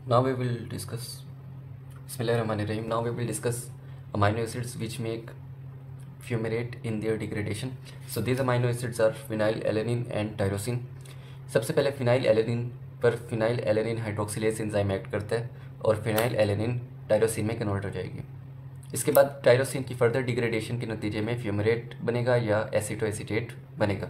Now we will discuss Bismillahirrahmanirrahim. Now we will discuss amino acids which make fumarate in their degradation. So these amino acids are phenylalanine and tyrosine. सबसे पहले phenylalanine पर phenylalanine hydroxylase enzyme act करता है और phenylalanine tyrosine में convert हो जाएगी। इसके बाद टायरोसिन की फर्दर डिग्रेडेशन के नतीजे में फ्यूमरेट बनेगा या एसीटोएसीटेट बनेगा।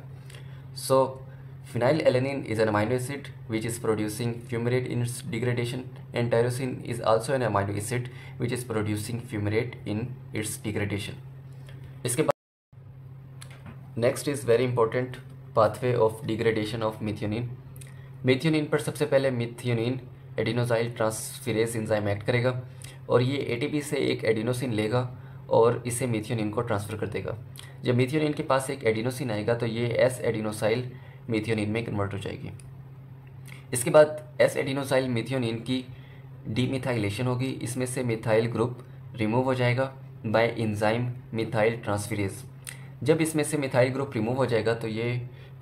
सो phenylalanine is an amino acid which is producing fumarate in its degradation, and tyrosine is also an amino acid which is producing fumarate in its degradation. इसके बाद next is very important pathway of degradation of methionine. methionine पर सबसे पहले methionine adenosyl transferase enzyme act करेगा और ये ATP से एक एडिनोसिन लेगा और इसे मीथियोनिन को ट्रांसफ़र कर देगा। जब मीथियोनिन के पास एक एडिनोसिन आएगा तो ये एस एडिनोसाइल मीथियोनिन में कन्वर्ट हो जाएगी। इसके बाद एस एडिनोसाइल मीथियोनिन की डीमिथाइलेशन होगी। इसमें से मिथाइल ग्रुप रिमूव हो जाएगा बाय एंजाइम मिथाइल ट्रांसफेरेज। जब इसमें से मिथाइल ग्रुप रिमूव हो जाएगा तो ये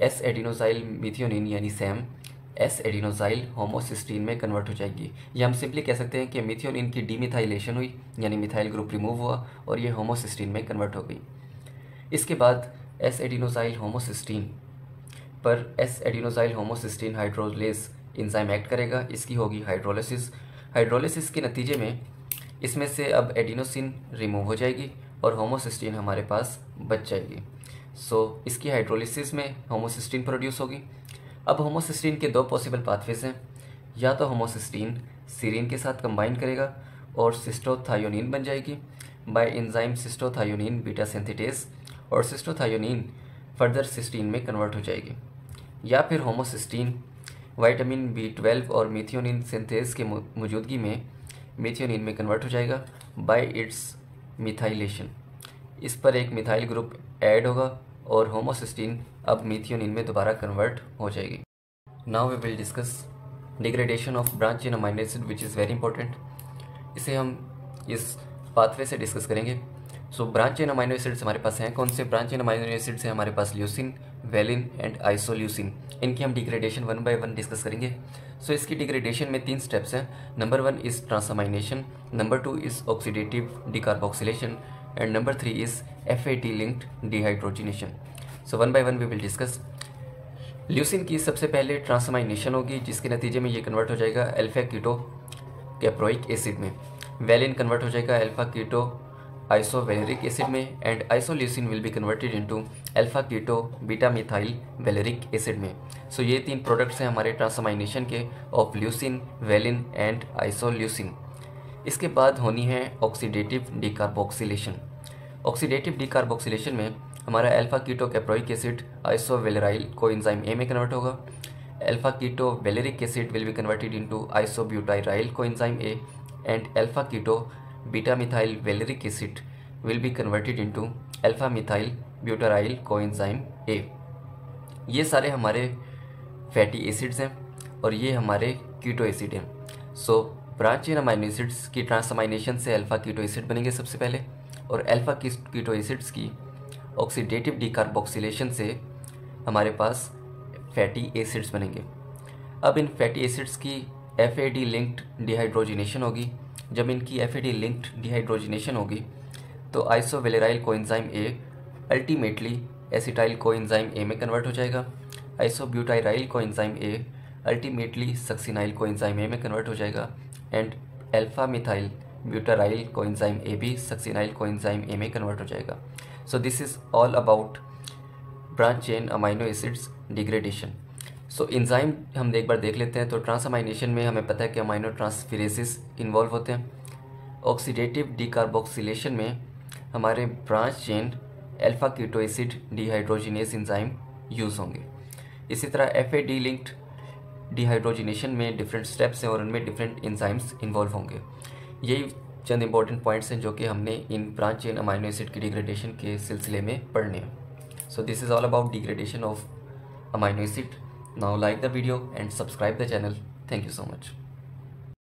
एस एडिनोसाइल मीथियोनिन यानी सैम एस एडिनोसाइल होमोसिस्टीन में कन्वर्ट हो जाएगी। ये हम सिंपली कह सकते हैं कि मीथियोनिन की डीमिथाइलेशन हुई यानी मिथाइल ग्रुप रिमूव हुआ और ये होमोसिस्टीन में कन्वर्ट हो गई। इसके बाद एस एडिनोसाइल होमोसिस्टीन पर S adenosyl homocysteine hydrolase enzyme act करेगा। इसकी होगी हाइड्रोलिसिस। हाइड्रोलिसिस के नतीजे में इसमें से अब एडिनोसिन रिमूव हो जाएगी और होमोसिस्टीन हमारे पास बच जाएगी। सो इसकी हाइड्रोलिसिस में होमोसिस्टीन प्रोड्यूस होगी। अब होमोसिस्टीन के दो पॉसिबल पाथवेज हैं, या तो होमोसिस्टीन सीरीन के साथ कंबाइन करेगा और सिस्टोथायोनिन बन जाएगी बाय एंजाइम सिस्टोथायोनिन बीटा सिंथेटेज और सिस्टोथायोनिन फर्दर सिस्टीन में कन्वर्ट हो जाएगी, या फिर होमोसिस्टीन विटामिन B12 और मीथियोनिन सिंथेज के मौजूदगी में मीथियोनिन में कन्वर्ट हो जाएगा बाय इट्स मिथाइलेशन। इस पर एक मिथाइल ग्रुप ऐड होगा और होमोसिस्टीन अब मीथियोनिन में दोबारा कन्वर्ट हो जाएगी। Now we will discuss degradation of branch chain amino acid which is very important. इसे हम इस पाथवे से डिस्कस करेंगे। So branch chain amino acids हमारे पास हैं। कौन से ब्रांच चेन अमीनो एसिड्स हैं हमारे पास? Leucine, valine and isoleucine. इनकी हम degradation one by one discuss करेंगे। सो इसकी डिग्रेडेशन में 3 स्टेप्स हैं। Number 1 is transamination, number 2 is oxidative decarboxylation and number 3 is FAT linked dehydrogenation. So one by one we will discuss. Leucine की सबसे पहले ट्रांसअमाइनेशन होगी जिसके नतीजे में ये कन्वर्ट हो जाएगा अल्फा कीटो कैप्रोइक एसिड में। वेलिन कन्वर्ट हो जाएगा अल्फा कीटो आइसोवेलेरिक एसिड में and isoleucine will be converted into alpha keto beta methyl valeric acid में। सो ये 3 प्रोडक्ट्स हैं हमारे ट्रांसअमाइनेशन के of leucine, valine and isoleucine. इसके बाद होनी है ऑक्सीडेटिव डिकार्बोक्सिलेशन। ऑक्सीडेटिव डिकार्बोक्सिलेशन में हमारा alpha keto caproic acid isovaleryl coenzyme A में कन्वर्ट होगा। Alpha keto valeric acid will be converted into isobutyryl coenzyme A and alpha keto beta methyl valeric acid will be converted into alpha methyl butyryl coenzyme A. ये सारे हमारे fatty acids हैं और ये हमारे keto acid हैं। सो branch chain amino acids की ट्रांसअमाइनेशन से अल्फा कीटो एसिड बनेंगे सबसे पहले, और अल्फा कीटो एसिड्स की ऑक्सीडेटिव डिकार्बोक्सिलेशन से हमारे पास फैटी एसिड्स बनेंगे। अब इन फैटी एसिड्स की FAD लिंक्ड डिहाइड्रोजिनेशन होगी। जब इनकी FAD लिंक्ड डिहाइड्रोजिनेशन होगी तो isovaleryl coenzyme A ultimately acetyl coenzyme A में कन्वर्ट हो जाएगा। Isobutyryl coenzyme A ultimately succinyl coenzyme A में कन्वर्ट हो जाएगा and alpha methyl butyryl coenzyme A भी सक्सिनाइल कोएंजाइम ए में कन्वर्ट हो जाएगा। So this is all about branch chain amino acids degradation. So enzyme हम एक बार देख लेते हैं। तो ट्रांसअमाइनेशन में हमें पता है कि अमीनो ट्रांसफेरेसिस इन्वॉल्व होते हैं। ऑक्सीडेटिव डिकार्बोक्सिलेशन में हमारे branch chain alpha keto acid dehydrogenase enzyme use होंगे। इसी तरह FAD लिंक्ड डिहाइड्रोजिनेशन में डिफरेंट स्टेप्स हैं और उनमें डिफरेंट एंजाइम्स इन्वॉल्व होंगे। यही चंद इंपॉर्टेंट पॉइंट्स हैं जो कि हमने इन ब्रांच चेन अमीनो एसिड की डिग्रेडेशन के सिलसिले में पढ़ने हैं। So this is all about degradation of amino acid. Now like the video and subscribe the channel. Thank you so much.